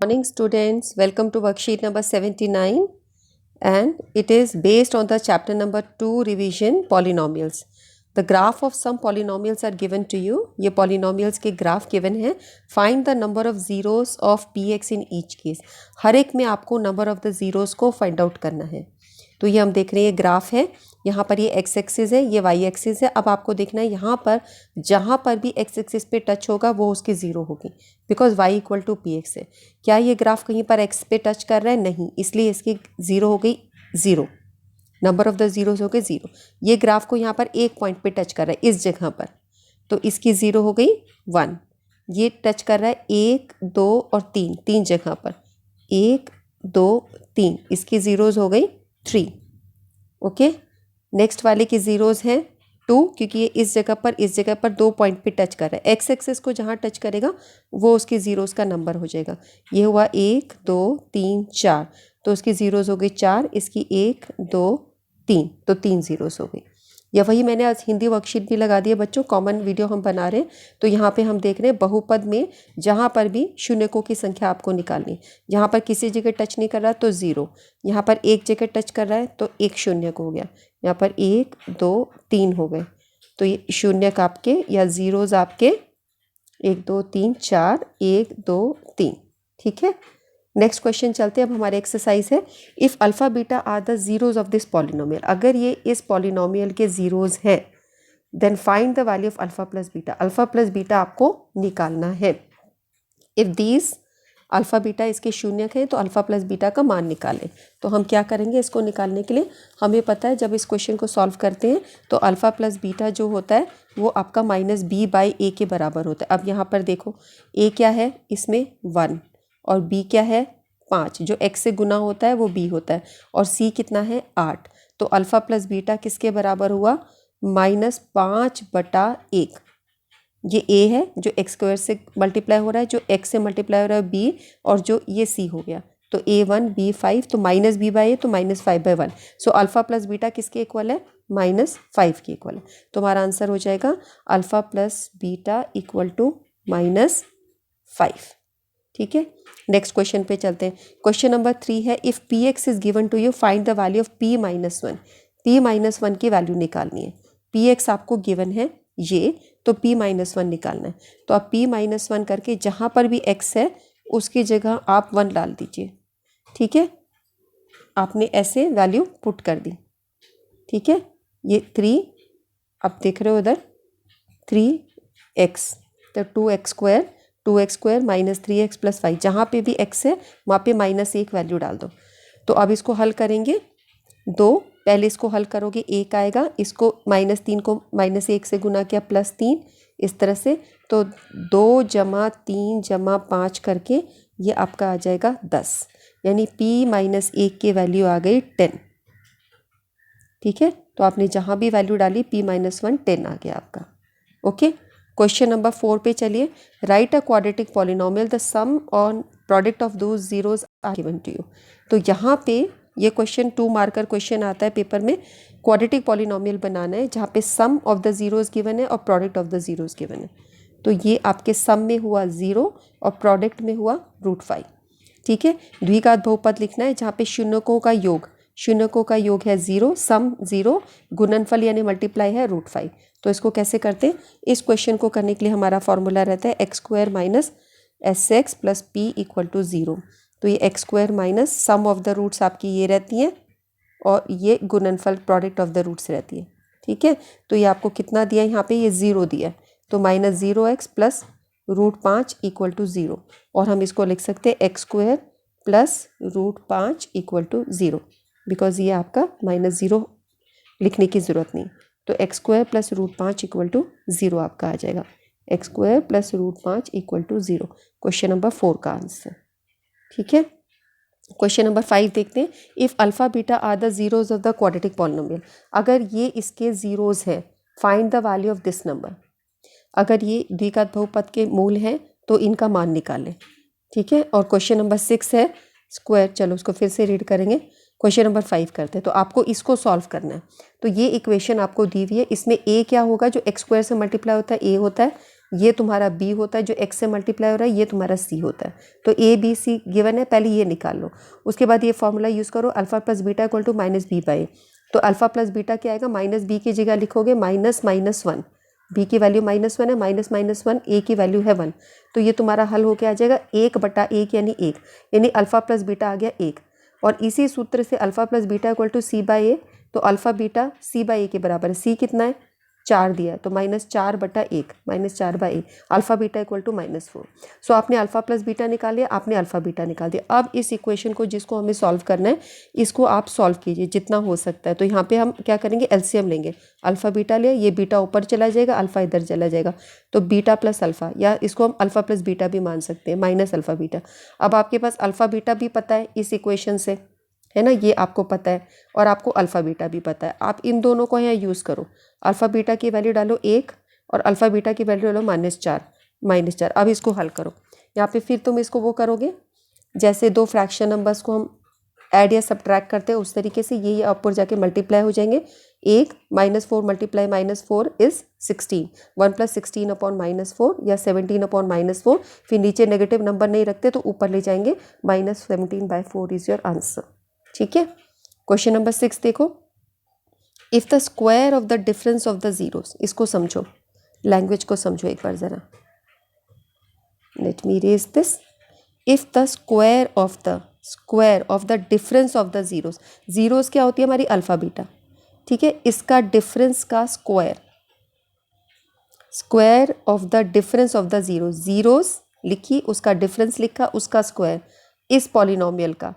Morning students, welcome to worksheet number 79 and it is based on the chapter number 2 revision polynomials. The graph of some polynomials are given to you. ये polynomials के graph given है. Find the number of zeros of px in each case. हर एक में आपको number of the zeros को find out करना है. तो ये हम देख रहे हैं ग्राफ है, यहाँ पर ये x एक्सिस है, ये y एक्सिस है. अब आपको देखना है यहाँ पर जहाँ पर भी x एक्सिस पे टच होगा वो उसकी ज़ीरो होगी because y equal to p x है. क्या ये ग्राफ कहीं पर x पे टच कर रहा है? नहीं, इसलिए इसकी ज़ीरो हो गई zero. Number of the zeros हो गए ज़ीरो. ये ग्राफ को यहाँ पर एक पॉइंट पे टच कर रहा है इस जगह पर, तो इसकी ज़ीरो हो गई 1. ये टच कर रहा है 1 2 और 3, तीन जगह पर 1 2 3, इसकी ज़ीरोज़ हो गई 3. ओके, नेक्स्ट वाले की ज़ीरोज़ हैं 2 क्योंकि ये इस जगह पर 2 पॉइंट पे टच कर रहा है. एक्स एक्सेस को जहाँ टच करेगा वो उसकी ज़ीरोज़ का नंबर हो जाएगा. ये हुआ 1 2 3 4, तो उसकी ज़ीरोज़ हो गई 4, इसकी 1 2 3, तो 3 ज़ीरोज़ हो गई. या वही मैंने आज हिंदी वर्कशीट भी लगा दी है बच्चों, कॉमन वीडियो हम बना रहे हैं. तो यहाँ पे हम देख रहे हैं बहुपद में जहाँ पर भी शून्यकों की संख्या आपको निकालनी. यहाँ पर किसी जगह टच नहीं कर रहा तो ज़ीरो, यहाँ पर एक जगह टच कर रहा है तो एक शून्य को हो गया. यहाँ पर 1 2 3 हो गए, तो ये शून्यक आपके या ज़ीरोज़ आपके 1 2 3 4 1 2 3. ठीक है, नेक्स्ट क्वेश्चन चलते हैं. अब हमारे एक्सरसाइज है if alpha beta are the zeros of this polynomial. अगर ये इस पॉलिनोमियल के ज़ीरोज़ हैं then find the value of alpha plus beta. Alpha plus beta आपको निकालना है. इफ़ दीज अल्फ़ा बीटा इसके शून्यक है तो अल्फ़ा प्लस बीटा का मान निकालें. तो हम क्या करेंगे इसको निकालने के लिए? हमें पता है जब इस क्वेश्चन को सॉल्व करते हैं तो अल्फ़ा प्लस बीटा जो होता है वो आपका माइनस बी बाई ए के बराबर होता है. अब यहाँ पर देखो ए क्या है, इसमें 1 और b क्या है 5, जो x से गुना होता है वो b होता है, और c कितना है 8. तो अल्फ़ा प्लस बीटा किसके बराबर हुआ? -5/1. ये a है जो x स्क्वायर से मल्टीप्लाई हो रहा है, जो x से मल्टीप्लाई हो रहा है b, और जो ये c हो गया तो a1 b5, तो माइनस b बाई ए तो -5/1. सो अल्फ़ा प्लस बीटा किसके इक्वल है? -5 के इक्वल है. तो हमारा आंसर हो जाएगा alpha plus beta equal to -5. ठीक है, नेक्स्ट क्वेश्चन पे चलते हैं. क्वेश्चन नंबर 3 है if p x is given to you find the value of p-1. p-1 की वैल्यू निकालनी है. पी एक्स आपको गिवन है ये, तो p-1 निकालना है. तो आप p-1 करके जहाँ पर भी x है उसकी जगह आप 1 डाल दीजिए. ठीक है, आपने ऐसे वैल्यू पुट कर दी. ठीक है, ये 3 आप देख रहे हो उधर 3x, तो 2x square minus 3x plus 5, जहाँ पे भी x है वहाँ पे -1 वैल्यू डाल दो. तो अब इसको हल करेंगे. पहले इसको हल करोगे 1 आएगा, इसको -3 को -1 से गुना किया +3, इस तरह से. तो 2 + 3 + 5 करके ये आपका आ जाएगा 10, यानी p-1 की वैल्यू आ गई 10. ठीक है, तो आपने जहाँ भी वैल्यू डाली p-1 10 आ गया आपका. ओके, क्वेश्चन नंबर 4 पे चलिए. Write a quadratic polynomial the sum on product of those zeros are given to you. तो यहाँ पे ये क्वेश्चन 2 मार्कर क्वेश्चन आता है पेपर में. क्वाड्रेटिक पॉलिनोमियल बनाना है जहाँ पे सम ऑफ द ज़ीरोज़ गिवन है और product of the zeros given है. तो ये आपके सम में हुआ 0 और प्रोडक्ट में हुआ √5. ठीक है, द्विघात बहुपद लिखना है जहाँ पे शून्यकों का योग है 0, सम 0, गुणनफल यानी मल्टीप्लाई है √5. तो इसको कैसे करते हैं? इस क्वेश्चन को करने के लिए हमारा फॉर्मूला रहता है x² minus sx plus p equal to 0. तो ये x² minus sum of the roots आपकी ये रहती हैं और ये गुणनफल प्रोडक्ट ऑफ द रूट्स रहती है. ठीक है, तो ये आपको कितना दिया है? यहाँ पे ये 0 दिया है, तो -0x प्लस √5 इक्वल टू 0. और हम इसको लिख सकते हैं x² plus √5 equal to 0, because ये आपका -0 लिखने की ज़रूरत नहीं. तो x² प्लस √5 इक्वल टू 0 आपका आ जाएगा. x² plus √5 equal to 0, question number 4 का आंसर. ठीक है, क्वेश्चन नंबर 5 देखते हैं. If alpha beta are the zeros of the quadratic polynomial. अगर ये इसके ज़ीरोज़ हैं find the value of this number. अगर ये द्विघात बहुपद के मूल हैं तो इनका मान निकालें. ठीक है, और क्वेश्चन नंबर 6 है स्क्वायर. चलो उसको फिर से रीड करेंगे. क्वेश्चन नंबर 5 करते हैं. तो आपको इसको सॉल्व करना है. तो ये इक्वेशन आपको दी हुई है, इसमें a क्या होगा? जो x² से मल्टीप्लाई होता है a होता है, ये तुम्हारा b होता है जो x से मल्टीप्लाई हो रहा है, ये तुम्हारा c होता है। तो a b c गिवन है, पहले ये निकाल लो। उसके बाद ये फॉर्मूला यूज़ करो, alpha plus beta equal to minus b by. तो अल्फा प्लस बीटा क्या आएगा, माइनस बी की जगह लिखोगे माइनस माइनस वन, बी की वैल्यू -1 है, माइनस माइनस वन, ए की वैल्यू है 1। तो ये तुम्हारा हल होके आ जाएगा 1/1 यानी 1, यानी अल्फा प्लस बीटा आ गया 1। और इसी सूत्र से alpha plus beta equal to c by a, तो alpha beta c by a के बराबर है। सी कितना है, 4 दिया है, तो -4/1, -4/1, अल्फा बीटा इक्वल टू -4। सो आपने अल्फा प्लस बीटा निकाल लिया, आपने अल्फा बीटा निकाल दिया। अब इस इक्वेशन को जिसको हमें सॉल्व करना है, इसको आप सॉल्व कीजिए जितना हो सकता है। तो यहाँ पे हम क्या करेंगे, एलसीएम लेंगे। अल्फा बीटा लिया, ये बीटा ऊपर चला जाएगा, अल्फा इधर चला जाएगा, तो बीटा प्लस अल्फा, या इसको हम अल्फा प्लस बीटा भी मान सकते हैं, माइनस अल्फा बीटा। अब आपके पास अल्फा बीटा भी पता है इस इक्वेशन से, है ना, ये आपको पता है, और आपको अल्फा बीटा भी पता है। आप इन दोनों को यहाँ यूज़ करो, अल्फा बीटा की वैल्यू डालो 1 और अल्फा बीटा की वैल्यू डालो -4। अब इसको हल करो। यहाँ पे फिर तुम इसको वो करोगे, जैसे दो फ्रैक्शन नंबर्स को हम ऐड या सब्ट्रैक्ट करते हैं उस तरीके से ये ऊपर जाके मल्टीप्लाई हो जाएंगे। 1 -4 मल्टीप्लाई -4 इज़ 16, 1 + 16/-4 या 17/-4। फिर नीचे नेगेटिव नंबर नहीं रखते तो ऊपर ले जाएंगे, -17/4 इज़ योर आंसर। ठीक है। क्वेश्चन नंबर 6 देखो, if the square of the difference of the zeros, इसको समझो, लैंग्वेज को समझो एक बार ज़रा। Let me raise this. If the square of the difference of the zeros, zeros क्या होती है हमारी अल्फा बीटा, ठीक है, इसका डिफरेंस का square of the difference of the zeros लिखी, उसका डिफरेंस लिखा, उसका स्क्वायर इस पॉलिनोमियल का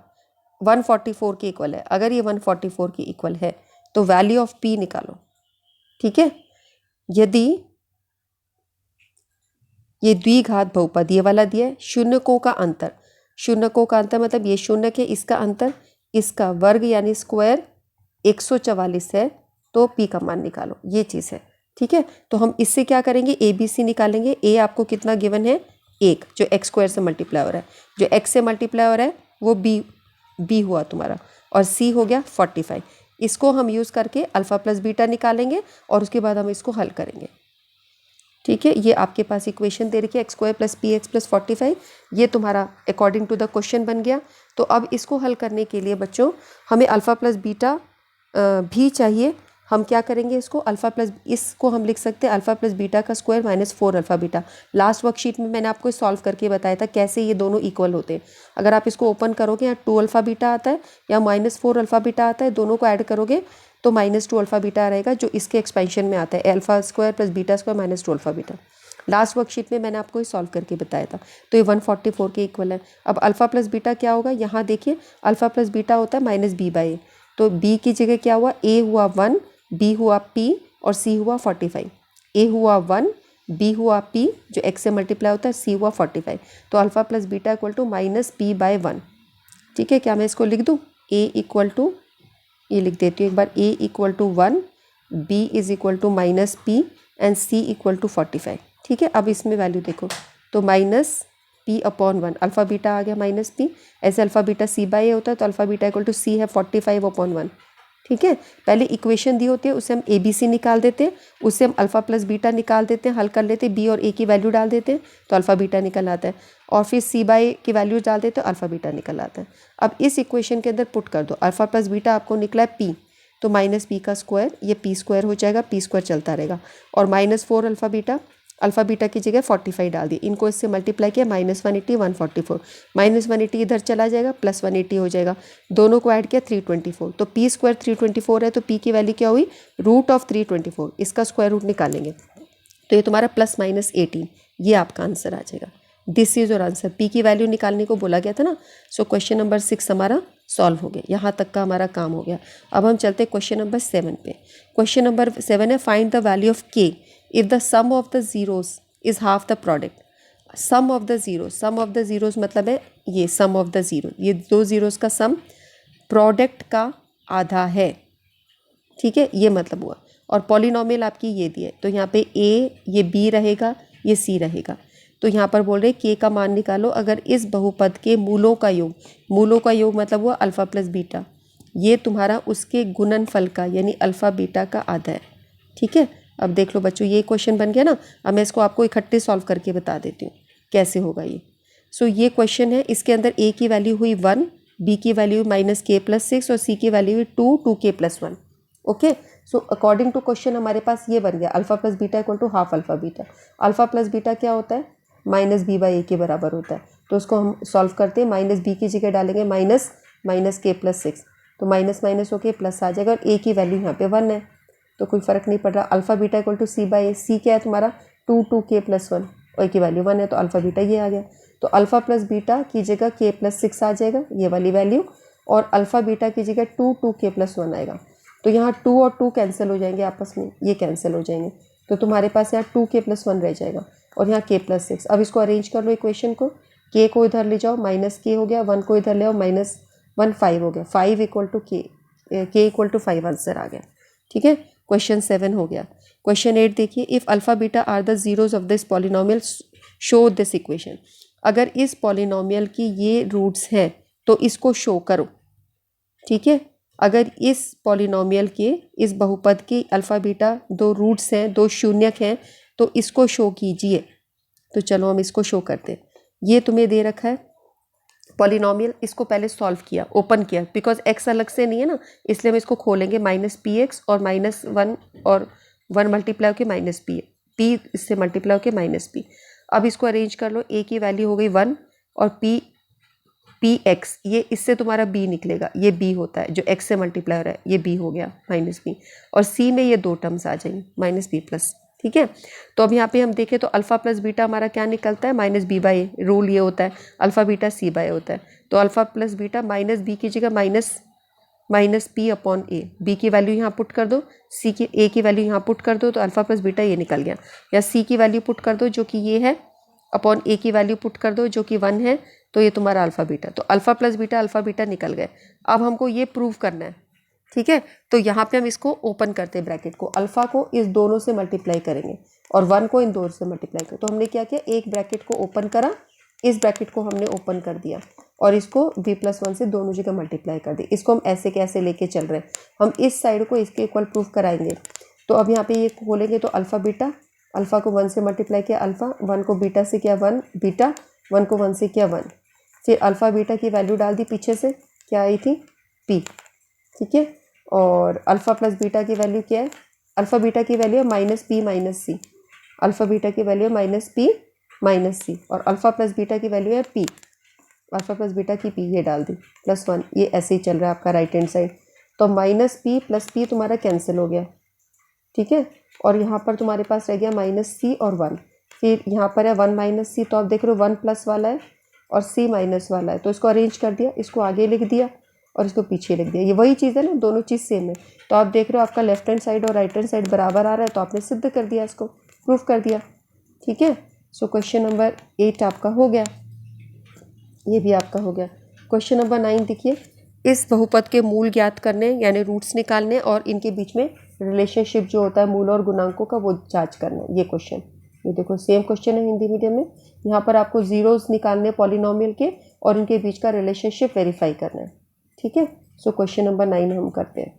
144 के इक्वल है। अगर ये 144 के इक्वल है तो वैल्यू ऑफ p निकालो। ठीक है। यदि ये द्विघात बहुपद ये वाला दिया है, शून्यकों का अंतर मतलब ये शून्य के इसका अंतर, इसका वर्ग यानी स्क्वायर 144 है, तो p का मान निकालो, ये चीज़ है। ठीक है। तो हम इससे क्या करेंगे, ए बी सी निकालेंगे। ए आपको कितना गिवन है, 1, जो x² से मल्टीप्लाई हो रहा है, जो x से मल्टीप्लाई हो रहा है वो b हुआ तुम्हारा, और c हो गया 45। इसको हम यूज़ करके अल्फा प्लस बीटा निकालेंगे और उसके बाद हम इसको हल करेंगे। ठीक है। ये आपके पास इक्वेशन दे रखी है x² + px + 45, ये तुम्हारा अकॉर्डिंग टू द क्वेश्चन बन गया। तो अब इसको हल करने के लिए बच्चों हमें अल्फ़ा प्लस बीटा भी चाहिए। हम क्या करेंगे, इसको हम लिख सकते हैं अल्फ़ा प्लस बीटा का square -4 alpha beta. Last worksheet में मैंने आपको सॉल्व करके बताया था कैसे ये दोनों इक्वल होते हैं। अगर आप इसको ओपन करोगे, यहाँ 2 अल्फ़ा बीटा आता है या -4 अल्फ़ा बीटा आता है, दोनों को ऐड करोगे तो -2 अल्फ़ा बीटा रहेगा, जो इसके एक्सपेंशन में आता है, अल्फ़ा² + beta square -2 alpha beta. Last worksheet में मैंने आपको ये सॉल्व करके बताया था। तो ये 144 के इक्वल है। अब अल्फ़ा प्लस बीटा क्या होगा, यहाँ देखिए अल्फ़ा प्लस बीटा होता है -b/a, तो b की जगह क्या हुआ, a हुआ 1, b हुआ p और c हुआ 45। a हुआ 1, b हुआ p जो x से मल्टीप्लाई होता है, c हुआ 45। तो alpha plus beta equal to -p/1। ठीक है। क्या मैं इसको लिख दूँ, a इक्वल टू, ये लिख देती हूँ एक बार, a equal to 1, b is equal to -p and c equal to 45। ठीक है। अब इसमें वैल्यू देखो, तो -p/1, अल्फ़ा बीटा आ गया -p, ऐसे अल्फ़ा बीटा c/a होता है, तो alpha beta equal to c है 45/1। ठीक है। पहले इक्वेशन दी होती है, उससे हम ABC निकाल देते हैं, उससे हम अल्फ़ा प्लस बीटा निकाल देते हैं, हल कर लेते हैं, B और A की वैल्यू डाल देते हैं तो अल्फ़ा बीटा निकल आता है, और फिर C/A की वैल्यू डाल देते हैं तो अल्फ़ा बीटा निकल आता है। अब इस इक्वेशन के अंदर पुट कर दो, अल्फ़ा प्लस बीटा आपको निकला है P, तो -p का स्क्वायर, ये p² हो जाएगा, p² चलता रहेगा, और -4 अल्फ़ा बीटा की जगह 45 डाल दिए, इनको इससे मल्टीप्लाई किया, -180 144, -180 इधर चला जाएगा, +180 हो जाएगा, दोनों को ऐड किया 324। तो p² 324 है, तो p की वैल्यू क्या हुई, √324, इसका स्क्वायर रूट निकालेंगे तो ये तुम्हारा +-18, ये आपका आंसर आ जाएगा। This is your answer. p की वैल्यू निकालने को बोला गया था ना। सो क्वेश्चन नंबर 6 हमारा सॉल्व हो गया, यहाँ तक का हमारा काम हो गया। अब हम चलते हैं क्वेश्चन नंबर 7 पे। क्वेश्चन नंबर 7 है, find the value of k if the sum of the zeros is half the product। Sum of the zeros मतलब है ये सम ऑफ द ज़ीरो, ये दो ज़ीरोज़ का सम प्रोडक्ट का आधा है। ठीक है, ये मतलब हुआ। और पॉलिनोमियल आपकी ये दी है, तो यहाँ पे a, ये b रहेगा, ये c रहेगा। तो यहाँ पर बोल रहे k का मान निकालो अगर इस बहुपद के मूलों का योग मतलब हुआ अल्फ़ा प्लस बीटा, ये तुम्हारा उसके गुणनफल का यानी अल्फ़ा बीटा का आधा है। ठीक है, अब देख लो बच्चों, ये क्वेश्चन बन गया ना। अब मैं इसको आपको इकट्ठे सॉल्व करके बता देती हूँ कैसे होगा ये। सो ये क्वेश्चन है, इसके अंदर a की वैल्यू हुई 1, b की वैल्यू -k+6 और c की वैल्यू हुई 2k+1। Okay, so according to question हमारे पास ये बन गया alpha plus beta equal to half alpha beta. Alpha plus beta क्या होता है, -b/a के बराबर होता है। तो उसको हम सॉल्व करते हैं, -b की जगह डालेंगे -k+6, तो माइनस माइनस होके प्लस आ जाएगा, और a की वैल्यू यहाँ पे 1 है, तो कोई फ़र्क नहीं पड़ रहा। Alpha beta equal to c/a, c क्या है तुम्हारा 2k+1 और a की वैल्यू 1 है, तो अल्फा बीटा ये आ गया। तो अल्फ़ा प्लस बीटा की जगह k+6 आ जाएगा, ये वाली वैल्यू, और अल्फ़ा बीटा की जगह 2k+1 आएगा। तो यहाँ 2 और 2 कैंसिल हो जाएंगे आपस में, ये कैंसिल हो जाएंगे, तो तुम्हारे पास यहाँ 2k+1 रह जाएगा और यहाँ k+6। अब इसको अरेंज कर लो इक्वेशन को, k को इधर ले जाओ -k हो गया, 1 को इधर ले आओ -1 5 हो गया, 5 equal to k equal to 5 answer आ गया। ठीक है, क्वेश्चन 7 हो गया। क्वेश्चन 8 देखिए, if alpha beta are the zeros of this polynomial show this equation. अगर इस पॉलिनोमियल की ये रूट्स हैं तो इसको शो करो। ठीक है, अगर इस पॉलिनोमियल के, इस बहुपद की अल्फ़ा बीटा दो रूट्स हैं, दो शून्यक हैं, तो इसको शो कीजिए। तो चलो हम इसको शो करते हैं। ये तुम्हें दे रखा है पॉलिनोमियल, इसको पहले सॉल्व किया, ओपन किया, बिकॉज x अलग से नहीं है ना, इसलिए हम इसको खोलेंगे -px और -1 और 1 मल्टीप्लाई होकर -p, p इससे मल्टीप्लाई होकर -p। अब इसको अरेंज कर लो, a की वैल्यू हो गई 1 और px, ये इससे तुम्हारा b निकलेगा, ये b होता है जो x से मल्टीप्लाई हो रहा है, ये b हो गया -b, और c में ये दो टर्म्स आ जाएंगे -b+। ठीक है, तो अब यहाँ पे हम देखें तो अल्फ़ा प्लस बीटा हमारा क्या निकलता है, -b/a। रूल ये होता है अल्फ़ा बीटा c/a होता है, तो अल्फ़ा प्लस बीटा -b की जगह -p/a, b की वैल्यू यहाँ पुट कर दो, a की वैल्यू यहाँ पुट कर दो, तो अल्फ़ा प्लस बीटा ये निकल गया। या c की वैल्यू पुट कर दो जो कि ये है, अपॉन a की वैल्यू पुट कर दो जो कि 1 है, तो ये तुम्हारा अल्फ़ा बीटा, तो alpha plus beta alpha beta निकल गए। अब हमको ये प्रूव करना है। ठीक है, तो यहाँ पे हम इसको ओपन करते हैं ब्रैकेट को, अल्फ़ा को इस दोनों से मल्टीप्लाई करेंगे और 1 को इन दोनों से मल्टीप्लाई करें। तो हमने क्या किया, एक ब्रैकेट को ओपन करा, इस ब्रैकेट को हमने ओपन कर दिया और इसको v+1 से दोनों जगह मल्टीप्लाई कर दी। इसको हम ऐसे कैसे लेके चल रहे हैं, हम इस साइड को इसके इक्वल प्रूफ कराएंगे। तो अब यहाँ पे ये खोलेंगे तो अल्फ़ा बीटा, अल्फ़ा को 1 से मल्टीप्लाई किया अल्फ़ा, 1 को बीटा से किया 1 बीटा, 1 को 1 से किया 1, फिर अल्फ़ा बीटा की वैल्यू डाल दी, पीछे से क्या आई थी p। ठीक है, और अल्फ़ा प्लस बीटा की वैल्यू क्या है, अल्फ़ा बीटा की वैल्यू है -p-c, अल्फ़ा बीटा की वैल्यू है -p-c, और अल्फ़ा प्लस बीटा की वैल्यू है p, अल्फ़ा प्लस बीटा की p, ये डाल दी +1, ये ऐसे ही चल रहा है आपका राइट हैंड साइड। तो -p + p तुम्हारा कैंसिल हो गया। ठीक है, और यहाँ पर तुम्हारे पास रह गया -c और 1, फिर यहाँ पर है 1 - c, तो आप देख रहे हो 1 प्लस वाला है और c माइनस वाला है, तो इसको अरेंज कर दिया, इसको आगे लिख दिया और इसको पीछे लिख दिया। ये वही चीज़ है ना, दोनों चीज़ सेम है। तो आप देख रहे हो आपका लेफ्ट हैंड साइड और राइट हैंड साइड बराबर आ रहा है, तो आपने सिद्ध कर दिया, इसको प्रूफ कर दिया। ठीक है, सो क्वेश्चन नंबर 8 आपका हो गया, ये भी आपका हो गया। क्वेश्चन नंबर 9 देखिए, इस बहुपद के मूल ज्ञात करने यानी रूट्स निकालने और इनके बीच में रिलेशनशिप जो होता है मूल और गुणांकों का, वो जांच करना है। ये क्वेश्चन, ये देखो सेम क्वेश्चन है हिंदी मीडियम में, यहाँ पर आपको जीरोस निकालने पॉलिनोमियल के और इनके बीच का रिलेशनशिप वेरीफाई करना है। ठीक है, सो क्वेश्चन नंबर 9 हम करते हैं।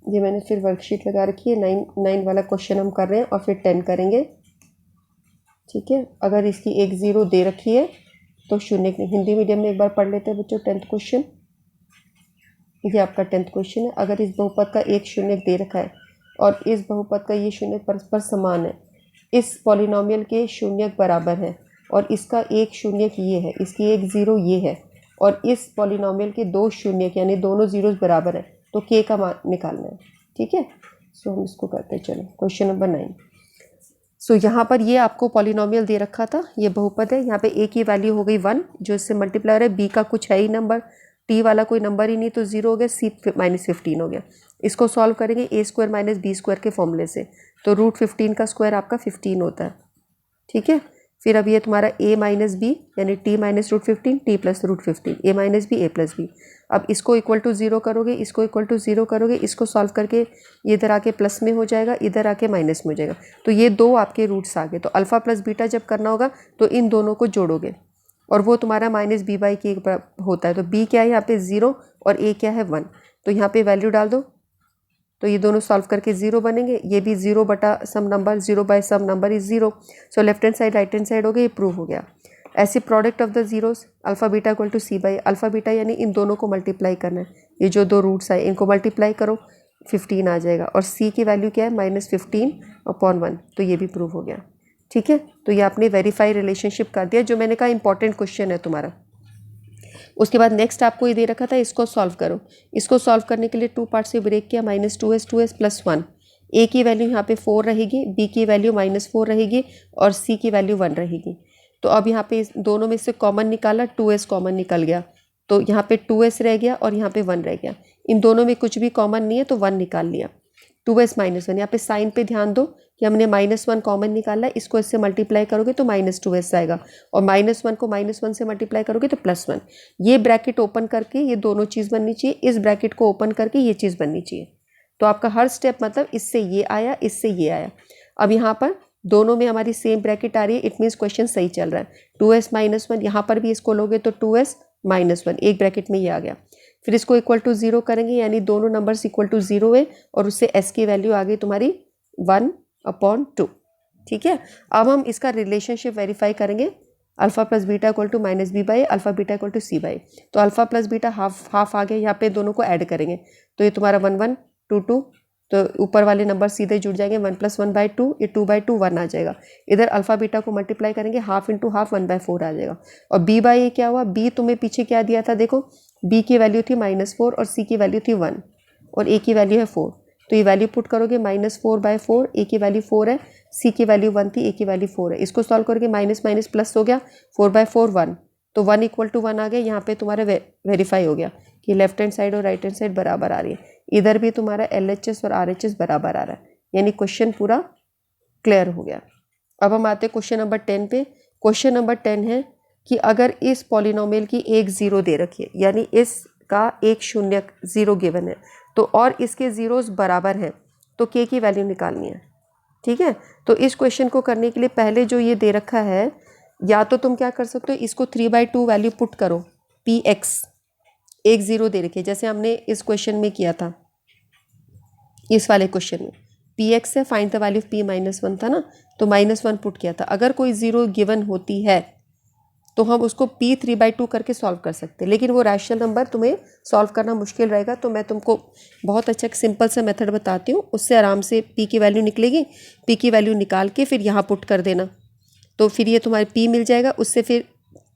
ये मैंने फिर वर्कशीट लगा रखी है, 9 वाला क्वेश्चन हम कर रहे हैं और फिर 10 करेंगे। ठीक है, अगर इसकी एक ज़ीरो दे रखी है तो शून्य नहीं। हिंदी मीडियम में एक बार पढ़ लेते हैं बच्चों 10th क्वेश्चन। ये आपका 10th क्वेश्चन है, अगर इस बहुपद का एक शून्य दे रखा है और इस बहुपद का ये शून्य परस्पर समान है, इस पॉलिनोमियल के शून्यक बराबर है और इसका एक शून्यक ये है, इसकी एक ज़ीरो ये है, और इस पॉलिनोमियल के दो शून्यक यानी दोनों जीरोस बराबर है, तो k का मान निकालना है। ठीक है, सो हम इसको करते हैं। चलो क्वेश्चन नंबर 9। सो यहाँ पर ये आपको पॉलिनोमियल दे रखा था, ये बहुपद है, यहाँ पे a की वैल्यू हो गई 1 जो इससे मल्टीप्लायर है, b का कुछ है ही नंबर, t वाला कोई नंबर ही नहीं तो 0 हो गया, c -15 हो गया। इसको सॉल्व करेंगे a² - b² के फॉर्मूले से, तो √15 का स्क्वायर आपका 15 होता है। ठीक है, फिर अब ये तुम्हारा a - b यानी t - √15 t + √15, a - b a + b। अब इसको इक्वल टू 0 करोगे, इसको इक्वल टू 0 करोगे, इसको सॉल्व करके ये इधर आके प्लस में हो जाएगा, इधर आके माइनस में हो जाएगा, तो ये दो आपके रूट्स आ गए। तो अल्फ़ा प्लस बीटा जब करना होगा तो इन दोनों को जोड़ोगे और वो तुम्हारा -b/k होता है। तो b क्या है यहाँ पे 0 और a क्या है 1, तो यहाँ पे वैल्यू डाल दो तो ये दोनों सॉल्व करके 0 बनेंगे, ये भी 0 बटा some number, 0 by some number is 0। So left hand side right hand side हो गया, ये प्रूव हो गया। ऐसे product of the zeros alpha beta equal to c by alpha beta, यानी इन दोनों को मल्टीप्लाई करना है। ये जो दो रूट्स आए इनको मल्टीप्लाई करो, 15 आ जाएगा। और सी की वैल्यू क्या है, -15/1, तो ये भी प्रूव हो गया। ठीक है, तो ये आपने वेरीफाई रिलेशनशिप कर दिया, जो मैंने कहा इंपॉर्टेंट क्वेश्चन है तुम्हारा। उसके बाद नेक्स्ट आपको ये दे रखा था, इसको सॉल्व करो। इसको सॉल्व करने के लिए 2 पार्ट से ब्रेक किया, -2s + 1। ए की वैल्यू यहाँ पे 4 रहेगी, बी की वैल्यू -4 रहेगी और सी की वैल्यू 1 रहेगी। तो अब यहाँ पे इस दोनों में से कॉमन निकाला, 2s कॉमन निकल गया, तो यहाँ पे 2s रह गया और यहाँ पे 1 रह गया। इन दोनों में कुछ भी कॉमन नहीं है तो 1 निकाल लिया। 2s -1, यहाँ पे साइन पे ध्यान दो कि हमने -1 कॉमन निकाला है, इसको इससे मल्टीप्लाई करोगे तो -2s आएगा, और -1 को -1 से मल्टीप्लाई करोगे तो +1। ये ब्रैकेट ओपन करके ये दोनों चीज़ बननी चाहिए, इस ब्रैकेट को ओपन करके ये चीज़ बननी चाहिए। तो आपका हर स्टेप मतलब इससे ये आया, इससे ये आया। अब यहाँ पर दोनों में हमारी सेम ब्रैकेट आ रही है, इट मीन्स क्वेश्चन सही चल रहा है। 2s -1, यहाँ पर भी इसको लोगे तो 2s -1, एक ब्रैकेट में ये आ गया। फिर इसको इक्वल टू 0 करेंगे, यानी दोनों नंबर्स इक्वल टू 0 है, और उससे s की वैल्यू आ गई तुम्हारी 1/2। ठीक है, अब हम इसका रिलेशनशिप वेरीफाई करेंगे। Alpha plus beta equal to -b by alpha beta equal to c by, तो अल्फा प्लस बीटा हाफ आ गया, यहाँ पे दोनों को ऐड करेंगे तो ये तुम्हारा 1 1 2 2, तो ऊपर वाले नंबर सीधे जुड़ जाएंगे, 1 + 1/2, ये 2/2 1 आ जाएगा। इधर अल्फा बीटा को मल्टीप्लाई करेंगे, हाफ इंटू हाफ 1/4 आ जाएगा। और b बाई ए क्या हुआ, b तुम्हें पीछे क्या दिया था, देखो b की वैल्यू थी -4 और c की वैल्यू थी 1 और a की वैल्यू है 4, तो ये वैल्यू पुट करोगे, -4/4, a की वैल्यू 4 है, c की वैल्यू 1 थी, a की वैल्यू 4 है। इसको सॉल्व करके माइनस माइनस प्लस हो गया, 4/4 1, तो 1 = 1 आ गया। यहाँ पे तुम्हारा वेरीफाई हो गया कि लेफ्ट हैंड साइड और राइट हैंड साइड बराबर आ रही है। इधर भी तुम्हारा LHS और RHS बराबर आ रहा है, यानी क्वेश्चन पूरा क्लियर हो गया। अब हम आते हैं क्वेश्चन नंबर 10 पे। क्वेश्चन नंबर 10 है कि अगर इस पॉलिनोमियल की एक 0 दे रखी है, यानी इसका एक शून्य 0 गिवन है, तो और इसके जीरोस बराबर हैं, तो k की वैल्यू निकालनी है। ठीक है, तो इस क्वेश्चन को करने के लिए पहले जो ये दे रखा है, या तो तुम क्या कर सकते हो, इसको 3/2 वैल्यू पुट करो, px, एक 0 दे रखी है, जैसे हमने इस क्वेश्चन में किया था। इस वाले क्वेश्चन में px है, find the value of p -1 था ना, तो -1 पुट किया था। अगर कोई 0 गिवन होती है तो हम उसको p 3/2 करके सॉल्व कर सकते हैं, लेकिन वो रैशनल नंबर तुम्हें सॉल्व करना मुश्किल रहेगा, तो मैं तुमको बहुत अच्छा एक सिंपल सा मेथड बताती हूँ, उससे आराम से p की वैल्यू निकलेगी। p की वैल्यू निकाल के फिर यहाँ पुट कर देना, तो फिर ये तुम्हारे p मिल जाएगा। उससे फिर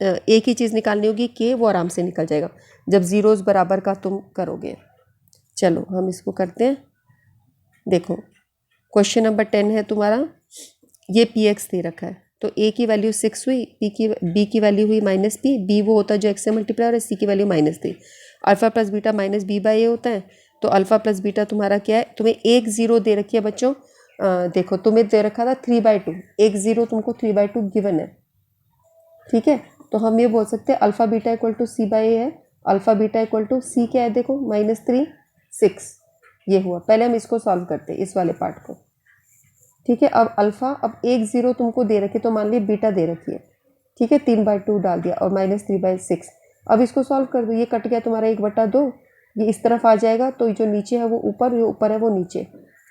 एक ही चीज़ निकालनी होगी k, वो आराम से निकल जाएगा जब जीरोस बराबर का तुम करोगे। चलो हम इसको करते हैं। देखो क्वेश्चन नंबर 10 है तुम्हारा, ये px दे रखा है, तो a की वैल्यू 6 हुई, b की वैल्यू हुई -p, b वो होता है जो x से मल्टीप्लाई हो रहा है, c की value -3। Alpha plus beta -b by a होता है, तो अल्फा प्लस बीटा तुम्हारा क्या है, तुम्हें एक 0 दे रखी है बच्चों। देखो तुम्हें दे रखा था 3/2, एक 0 तुमको 3/2 गिवन है। ठीक है, तो हम ये बोल सकते हैं alpha beta equal to c by a है, alpha beta equal to c क्या है, देखो -3 6, ये हुआ। पहले हम इसको सॉल्व करते हैं, इस वाले पार्ट को। ठीक है, अब अल्फा, अब एक 0 तुमको दे रखी है, तो मान ली बीटा दे रखी है। ठीक है, 3/2 डाल दिया और -3/6। अब इसको सॉल्व कर दो, ये कट गया तुम्हारा 1/2, ये इस तरफ आ जाएगा, तो जो नीचे है वो ऊपर, जो ऊपर है वो नीचे,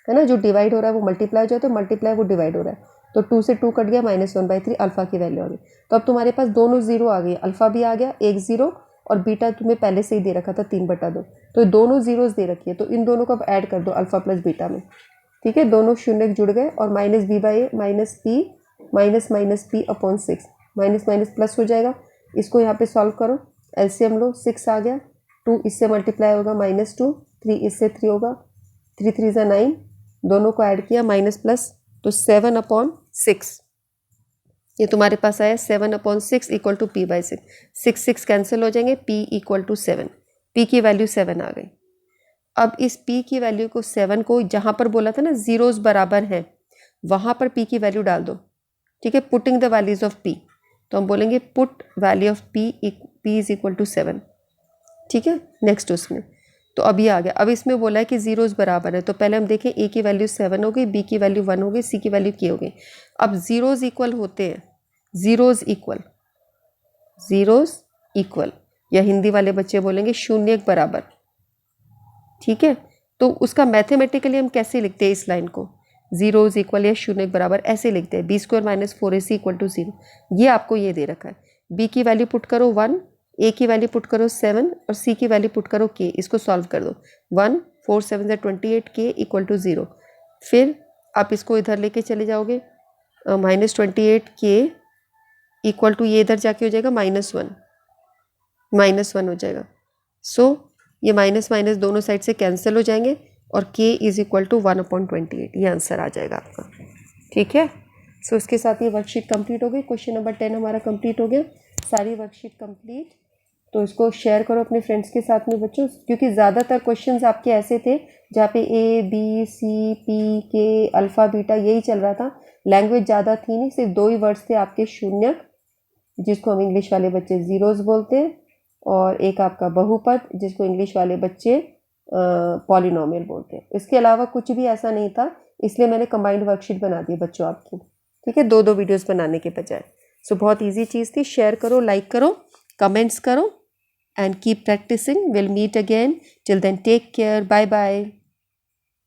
है ना। जो डिवाइड हो रहा है वो मल्टीप्लाई हो जाए, तो मल्टीप्लाई वो डिवाइड हो रहा है, तो 2 से 2 कट गया, -1/3 अल्फा की वैल्यू आ गई। तो अब तुम्हारे पास दोनों 0 आ गई, अल्फा भी आ गया एक 0, और बीटा तुम्हें पहले से ही दे रखा था 3/2, तो दोनों जीरोस दे रखी है, तो इन दोनों को अब ऐड कर दो अल्फा प्लस बीटा में। ठीक है, दोनों शून्य जुड़ गए, और -b by A -p minus minus plus हो जाएगा। इसको यहाँ पे सॉल्व करो, एलसीएम लो, 6 आ गया, 2 इससे मल्टीप्लाई होगा -2, 3 इससे 3 होगा, 3 3 = 9, दोनों को ऐड किया माइनस प्लस, तो 7/6 ये तुम्हारे पास आया, 7/6 = p/6। 6 6 कैंसिल हो जाएंगे, p = 7, p की वैल्यू 7 आ गई। अब इस p की वैल्यू को 7 को जहाँ पर बोला था ना जीरोस बराबर हैं, वहाँ पर p की वैल्यू डाल दो। ठीक है, putting the values of p, तो हम बोलेंगे पुट वैल्यू ऑफ p = 7। ठीक है, नेक्स्ट उसमें तो अभी आ गया। अब इसमें बोला है कि जीरोस बराबर है, तो पहले हम देखें, a की वैल्यू 7 हो गई, b की वैल्यू 1 हो गई, c की वैल्यू k हो गई। अब जीरोस इक्वल होते हैं, जीरोस इक्वल, या हिंदी वाले बच्चे बोलेंगे शून्य बराबर। ठीक है, तो उसका मैथमेटिकली हम कैसे लिखते हैं इस लाइन को, 0 इज इक्वल या शून्य के बराबर ऐसे लिखते हैं, b² - 4ac = 0। ये आपको ये दे रखा है, b की वैल्यू पुट करो 1, a की वैल्यू पुट करो 7 और c की वैल्यू पुट करो k। इसको सॉल्व कर दो, 1 4 7 28, k = 0। फिर आप इसको इधर लेके चले जाओगे, -28k इक्वल टू ये इधर जाके हो जाएगा -1 हो जाएगा। सो ये माइनस माइनस दोनों साइड से कैंसिल हो जाएंगे और k = 1/28, ये आंसर आ जाएगा आपका। ठीक है, सो इसके साथ ये वर्कशीट कंप्लीट हो गई। क्वेश्चन नंबर 10 हमारा कंप्लीट हो गया, सारी वर्कशीट कंप्लीट। तो इसको शेयर करो अपने फ्रेंड्स के साथ में बच्चों, क्योंकि ज़्यादातर क्वेश्चंस आपके ऐसे थे जहाँ पे A B C P K alpha beta यही चल रहा था। लैंग्वेज ज़्यादा थी नहीं, सिर्फ 2 ही वर्ड्स थे आपके, शून्यक जिसको हम इंग्लिश वाले बच्चे ज़ीरोज़ बोलते हैं, और एक आपका बहुपद जिसको इंग्लिश वाले बच्चे पॉलिनोमियल बोलते हैं। इसके अलावा कुछ भी ऐसा नहीं था, इसलिए मैंने कंबाइंड वर्कशीट बना दी बच्चों आपकी। ठीक है, 2 वीडियोस बनाने के बजाय। सो बहुत इजी चीज़ थी। शेयर करो, लाइक करो, कमेंट्स करो, and keep practicing. We'll meet again. Till then, take care. Bye bye.